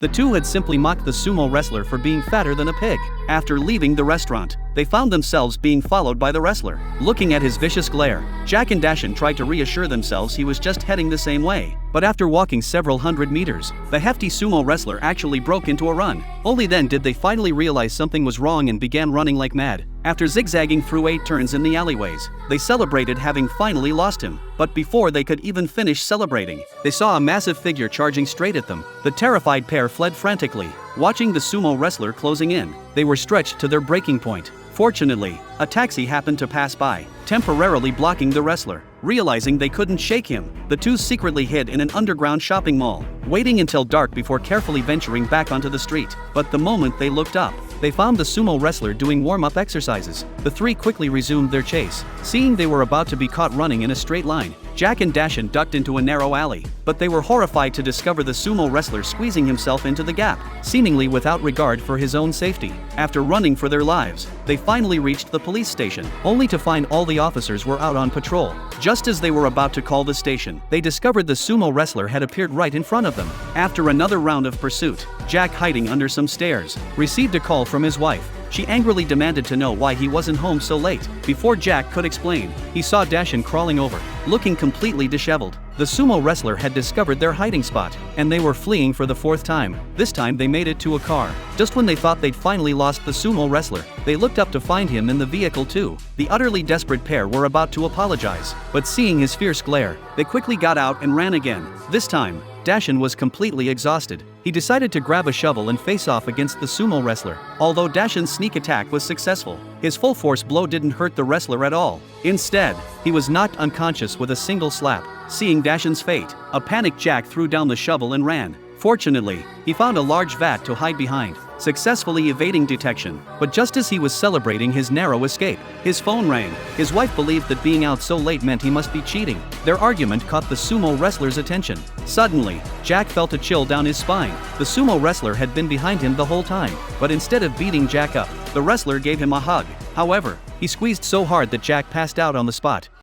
The two had simply mocked the sumo wrestler for being fatter than a pig. After leaving the restaurant, they found themselves being followed by the wrestler. Looking at his vicious glare, Jack and Dashin tried to reassure themselves he was just heading the same way. But after walking several hundred meters, the hefty sumo wrestler actually broke into a run. Only then did they finally realize something was wrong and began running like mad. After zigzagging through 8 turns in the alleyways, they celebrated having finally lost him. But before they could even finish celebrating, they saw a massive figure charging straight at them. The terrified pair fled frantically, watching the sumo wrestler closing in. They were stretched to their breaking point. Fortunately, a taxi happened to pass by, temporarily blocking the wrestler. Realizing they couldn't shake him, the two secretly hid in an underground shopping mall, waiting until dark before carefully venturing back onto the street. But the moment they looked up, they found the sumo wrestler doing warm-up exercises. The three quickly resumed their chase. Seeing they were about to be caught running in a straight line, Jack and Dashin ducked into a narrow alley, but they were horrified to discover the sumo wrestler squeezing himself into the gap, seemingly without regard for his own safety. After running for their lives, they finally reached the police station, only to find all the officers were out on patrol. Just as they were about to call the station, they discovered the sumo wrestler had appeared right in front of them. After another round of pursuit, Jack, hiding under some stairs, received a call from his wife. She angrily demanded to know why he wasn't home so late. Before Jack could explain, he saw Dashin crawling over, looking completely disheveled. The sumo wrestler had discovered their hiding spot, and they were fleeing for the 4th time. This time they made it to a car. Just when they thought they'd finally lost the sumo wrestler, they looked up to find him in the vehicle too. The utterly desperate pair were about to apologize, but seeing his fierce glare, they quickly got out and ran again. This time, Dashin was completely exhausted. He decided to grab a shovel and face off against the sumo wrestler. Although Dashin's sneak attack was successful, his full force blow didn't hurt the wrestler at all. Instead, he was knocked unconscious with a single slap. Seeing Dashin's fate, a panicked Jack threw down the shovel and ran. Fortunately, he found a large vat to hide behind, successfully evading detection. But just as he was celebrating his narrow escape, his phone rang. His wife believed that being out so late meant he must be cheating. Their argument caught the sumo wrestler's attention. Suddenly, Jack felt a chill down his spine. The sumo wrestler had been behind him the whole time, but instead of beating Jack up, the wrestler gave him a hug. However, he squeezed so hard that Jack passed out on the spot.